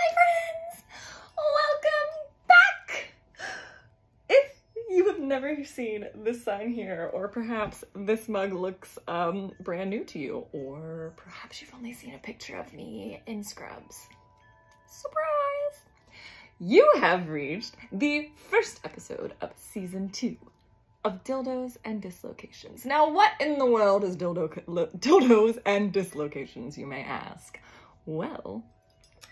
Hi friends! Welcome back! If you have never seen this sign here, or perhaps this mug looks brand new to you, or perhaps you've only seen a picture of me in scrubs, surprise! You have reached the first episode of season 2 of Dildos and Dislocations. Now, what in the world is dildos and dislocations, you may ask? Well,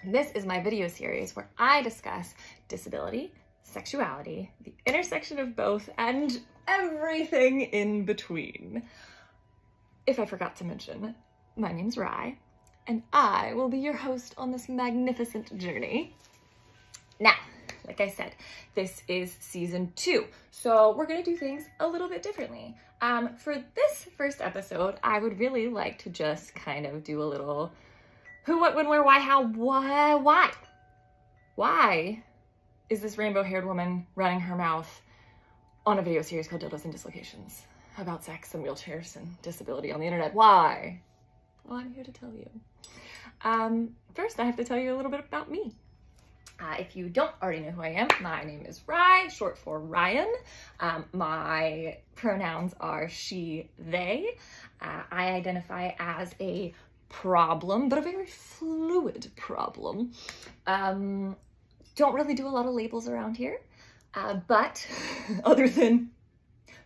this is my video series where I discuss disability, sexuality, the intersection of both, and everything in between. If I forgot to mention, my name's Rye, and I will be your host on this magnificent journey. Now, like I said, this is season 2, so we're gonna do things a little bit differently. For this first episode, I would really like to just kind of do a little who, what, when, where, why, how, why? Why is this rainbow-haired woman running her mouth on a video series called Dildos and Dislocations about sex and wheelchairs and disability on the internet? Why? Well, I'm here to tell you. First, I have to tell you a little bit about me. If you don't already know who I am, my name is Rye, short for Ryan. My pronouns are she, they. I identify as a problem, but a very fluid problem. Don't really do a lot of labels around here, but other than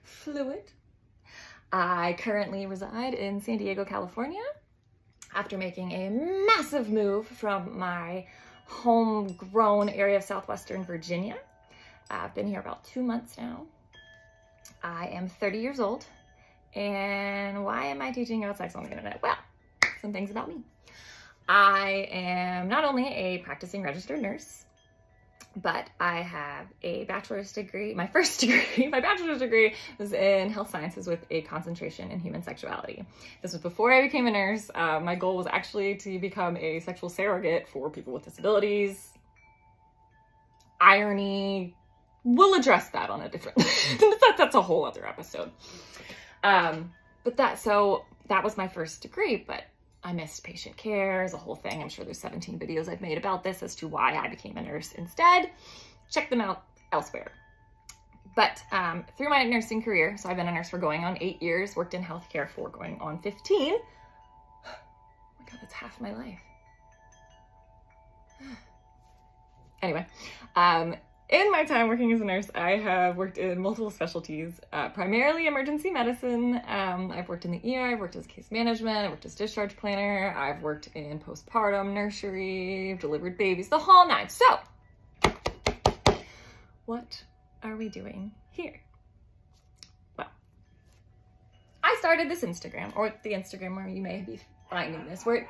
fluid, I currently reside in San Diego, California, after making a massive move from my homegrown area of Southwestern Virginia. I've been here about 2 months now. I am 30 years old. And why am I teaching about sex on the internet? Well, some things about me. I am not only a practicing registered nurse, but I have a bachelor's degree. My first degree, my bachelor's degree was in health sciences with a concentration in human sexuality. This was before I became a nurse. My goal was actually to become a sexual surrogate for people with disabilities. Irony, we'll address that on a different, that's a whole other episode. So that was my first degree, but I missed patient care, as a whole thing. I'm sure there's 17 videos I've made about this as to why I became a nurse instead. Check them out elsewhere. But through my nursing career, so I've been a nurse for going on 8 years, worked in healthcare for going on 15. Oh my God, that's half my life. Anyway, in my time working as a nurse, I have worked in multiple specialties, primarily emergency medicine. I've worked in the ER, I've worked as case management, I've worked as discharge planner, I've worked in postpartum nursery, delivered babies, the whole nine. So, what are we doing here? Well, I started this Instagram, or the Instagram where you may be finding this, where it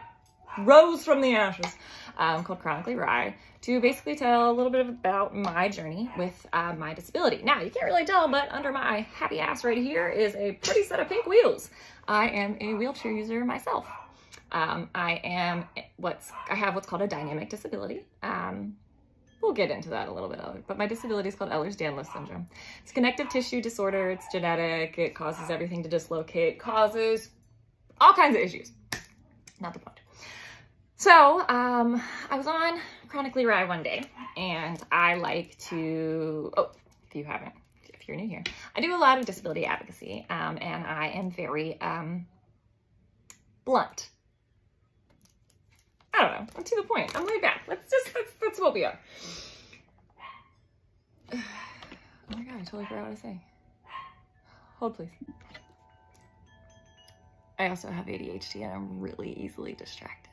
rose from the ashes, called Chronically Rye, to basically tell a little bit about my journey with my disability. Now, you can't really tell, but under my happy ass right here is a pretty set of pink wheels. I am a wheelchair user myself. I have what's called a dynamic disability. We'll get into that a little bit, but my disability is called Ehlers-Danlos syndrome. It's a connective tissue disorder, it's genetic, it causes everything to dislocate, causes all kinds of issues. Not the point. So, I was on Chronically Rye one day, and I like to, if you're new here, I do a lot of disability advocacy, and I am very, blunt. I don't know, I'm to the point, I'm laid back, that's what we are. Oh my God, I totally forgot what to say. Hold please. I also have ADHD and I'm really easily distracted.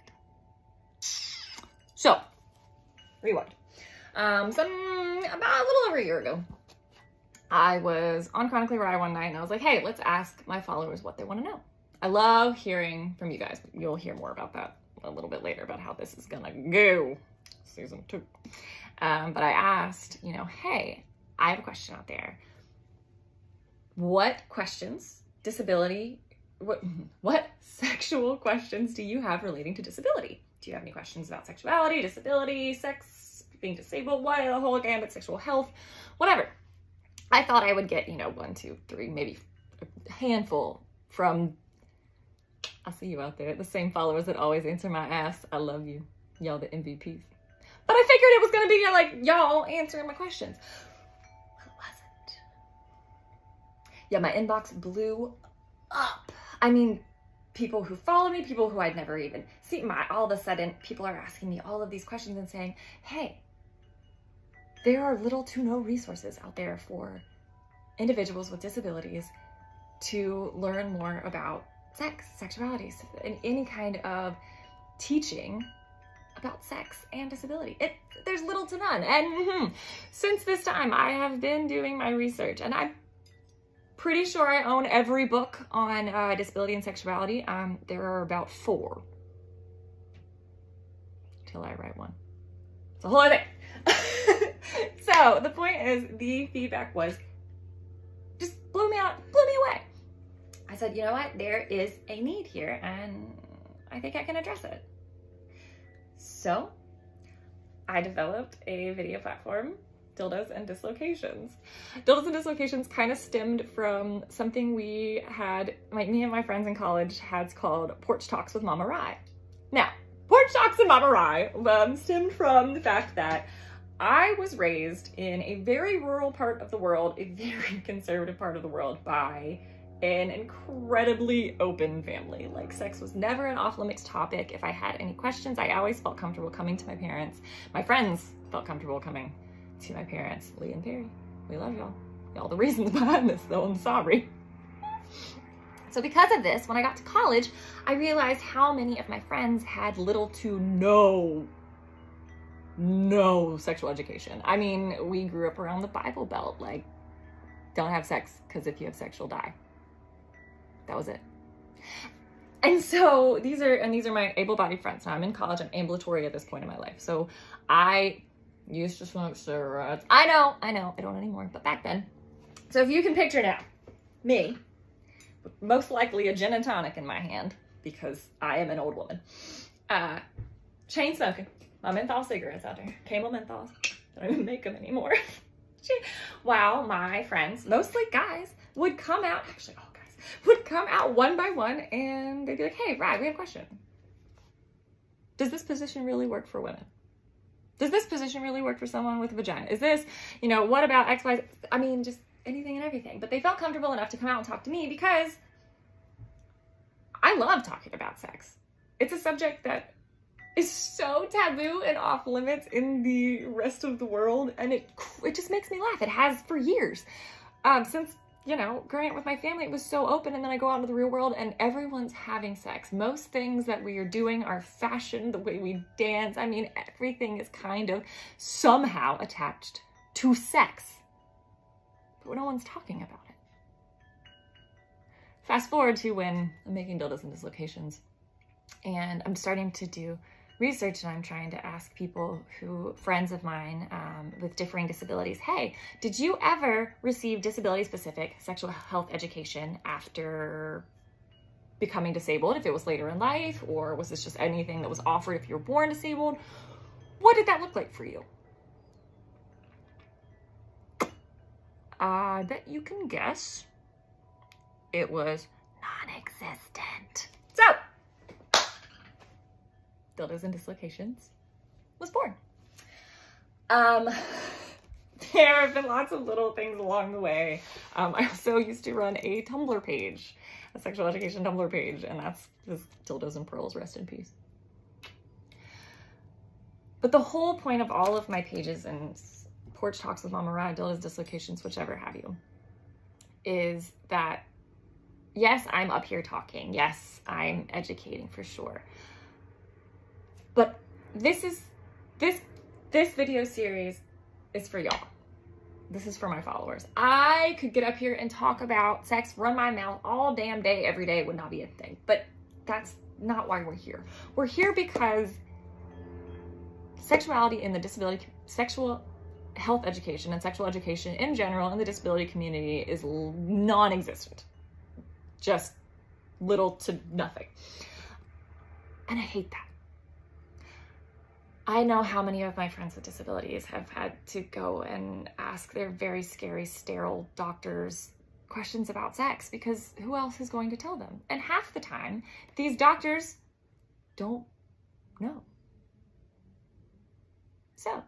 So, rewind. About a little over a year ago, I was on Chronically Rye one night and I was like, hey, let's ask my followers what they want to know. I love hearing from you guys. You'll hear more about that a little bit later, about how this is gonna go, season 2. But I asked, hey, I have a question out there. What questions, what sexual questions do you have relating to disability? Do you have any questions about sexuality, disability, sex, being disabled, what, the whole gambit, sexual health, whatever. I thought I would get, 1, 2, 3, maybe a handful from, I'll see you out there, the same followers that always answer my ass. I love you. Y'all the MVPs. But I figured it was going to be like y'all answering my questions. It wasn't. Yeah, my inbox blew up. I mean, people who follow me, people who I'd never even seen, all of a sudden, people are asking me all of these questions and saying, hey, there are little to no resources out there for individuals with disabilities to learn more about sex, sexuality, and any kind of teaching about sex and disability. There's little to none. And since this time, I have been doing my research, and I'm pretty sure I own every book on disability and sexuality. There are about 4 till I write one. It's a whole other thing. So the point is, the feedback was just blew me away. I said, you know what? There is a need here, and I think I can address it. So I developed a video platform, Dildos and Dislocations. Dildos and Dislocations kind of stemmed from something we had, me and my friends in college had called Porch Talks with Mama Rye. Now, Porch Talks with Mama Rye stemmed from the fact that I was raised in a very rural part of the world, a very conservative part of the world, by an incredibly open family. Like, sex was never an off-limits topic. If I had any questions, I always felt comfortable coming to my parents. My friends felt comfortable coming to my parents. Lee and Perry, we love y'all. Y'all the reasons behind this, though, I'm sorry. So because of this, when I got to college, I realized how many of my friends had little to no sexual education. I mean, we grew up around the Bible Belt, like, don't have sex, because if you have sex, you'll die. That was it. And so these are my able-bodied friends. Now I'm in college, I'm ambulatory at this point in my life. So I used to smoke cigarettes. I know, I don't anymore, but back then. So if you can picture now, me, with most likely a gin and tonic in my hand, because I am an old woman, chain smoking, my menthol cigarettes out there, Camel menthols, don't even make them anymore. While my friends, mostly guys, would come out, actually all guys, would come out one by one, and they'd be like, hey, Rye, we have a question. Does this position really work for women? Does this position really work for someone with a vagina? Is this, what about X, Y, I mean, just anything and everything. But they felt comfortable enough to come out and talk to me because I love talking about sex. It's a subject that is so taboo and off limits in the rest of the world, and it just makes me laugh. It has for years. Since, growing up with my family, it was so open, and then I go out into the real world and everyone's having sex. Most things that we are doing are fashion, the way we dance. I mean, everything is kind of somehow attached to sex, but no one's talking about it. Fast forward to when I'm making Dildos and Dislocations, and I'm starting to do research, and I'm trying to ask people friends of mine with differing disabilities, hey, did you ever receive disability-specific sexual health education after becoming disabled, if it was later in life, or was this just anything that was offered if you were born disabled? What did that look like for you? I bet you can guess. It was non-existent. So, Dildos and Dislocations was born. There have been lots of little things along the way. I also used to run a Tumblr page, a sexual education Tumblr page, and that's just Dildos and Pearls, rest in peace. But the whole point of all of my pages and Porch Talks with Mama Rye, Dildos, Dislocations, whichever have you, is that yes, I'm up here talking. Yes, I'm educating for sure. But this video series is for y'all. This is for my followers. I could get up here and talk about sex, run my mouth all damn day, every day. It would not be a thing. But that's not why we're here. We're here because sexuality in the disability, sexual health education and sexual education in general in the disability community is non-existent. Just little to nothing. And I hate that. I know how many of my friends with disabilities have had to go and ask their very scary, sterile doctors questions about sex because who else is going to tell them? And half the time, these doctors don't know. So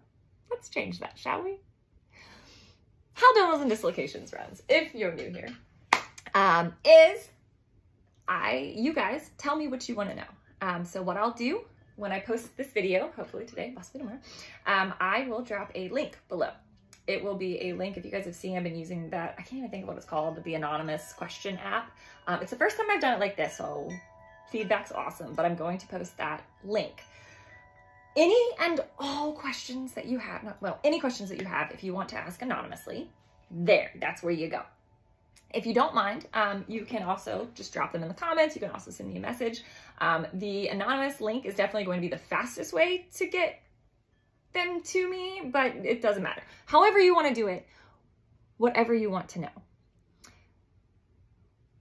let's change that, shall we? How Donuts and Dislocations runs, if you're new here, you guys tell me what you want to know. So what I'll do when I post this video, hopefully today, possibly tomorrow, I will drop a link below. It will be a link, if you guys have seen, I've been using that, I can't even think of what it's called, the anonymous question app. It's the first time I've done it like this, so feedback's awesome, but I'm going to post that link. Any and all questions that you have, any questions that you have, if you want to ask anonymously, that's where you go. If you don't mind, you can also just drop them in the comments. You can also send me a message. The anonymous link is definitely going to be the fastest way to get them to me, but it doesn't matter. However you want to do it, whatever you want to know.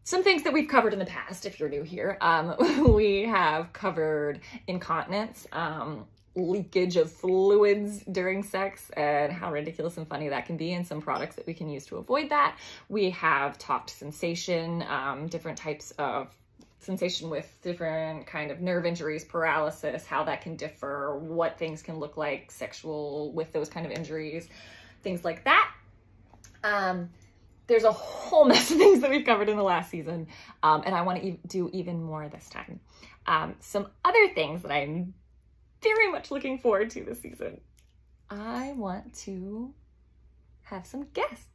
Some things that we've covered in the past, if you're new here, we have covered incontinence, leakage of fluids during sex, and how ridiculous and funny that can be, and some products that we can use to avoid that. We have talked sensation, different types of sensation with different kind of nerve injuries, paralysis, how that can differ, what things can look like sexual with those kind of injuries, things like that. There's a whole mess of things that we've covered in the last season, and I want to do even more this time. Some other things that I'm very much looking forward to this season. I want to have some guests.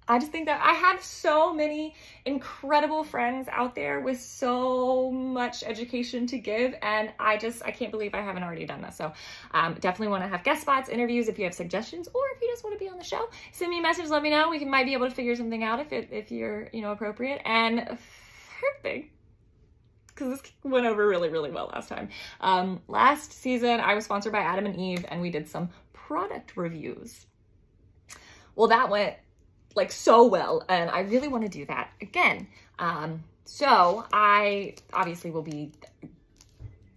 I just think that I have so many incredible friends out there with so much education to give, and I can't believe I haven't already done this. So definitely want to have guest spots, interviews. If you have suggestions, or if you just want to be on the show, send me a message, let me know. We might be able to figure something out if you're, appropriate. And third thing, because this went over really, really well last time. Last season, I was sponsored by Adam and Eve, and we did some product reviews. Well, that went like so well, and I really want to do that again. So I obviously will be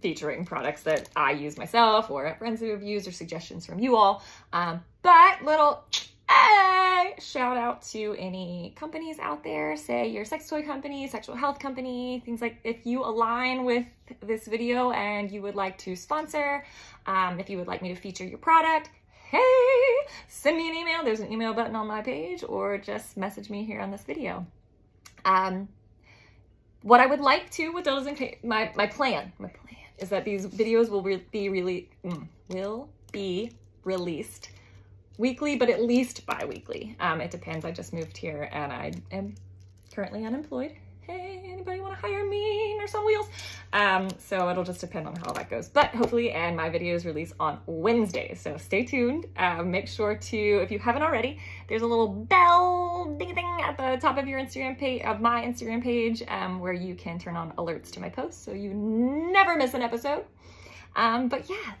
featuring products that I use myself, or at friends who have used, or suggestions from you all. But little shout out to any companies out there, say your sex toy company, sexual health company, things like, if you align with this video and you would like to sponsor, if you would like me to feature your product, hey, send me an email. There's an email button on my page, or just message me here on this video. What I would like to with those, my plan is that these videos will be released weekly, but at least bi-weekly. It depends. I just moved here and I am currently unemployed. Hey, anybody want to hire me? Nurse on Wheels? So it'll just depend on how that goes. But hopefully, and my videos release on Wednesdays, so stay tuned. Make sure to, if you haven't already, there's a little bell ding ding at the top of your Instagram page, of my Instagram page, where you can turn on alerts to my posts so you never miss an episode. But yeah,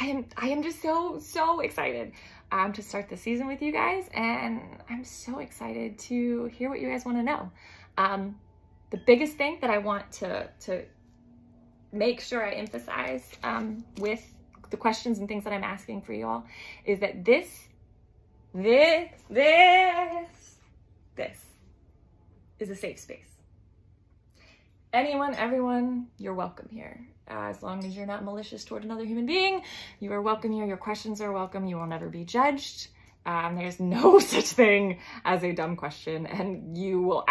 I am just so excited to start the season with you guys, and I'm so excited to hear what you guys want to know. The biggest thing that I want to make sure I emphasize with the questions and things that I'm asking for you all is that this is a safe space. Anyone, everyone, you're welcome here. As long as you're not malicious toward another human being, you are welcome here. Your questions are welcome. You will never be judged. There's no such thing as a dumb question, and your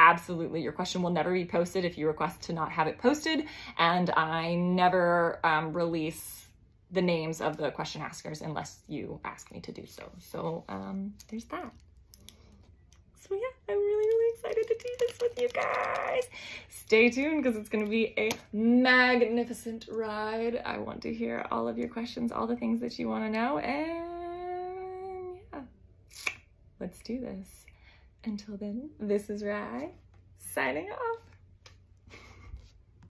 question will never be posted if you request to not have it posted. And I never release the names of the question askers unless you ask me to do so. So there's that. So yeah, I'm really excited to do this with you guys. Stay tuned, because it's going to be a magnificent ride. I want to hear all of your questions, all the things that you want to know, and yeah, let's do this. Until then, this is Rai, signing off.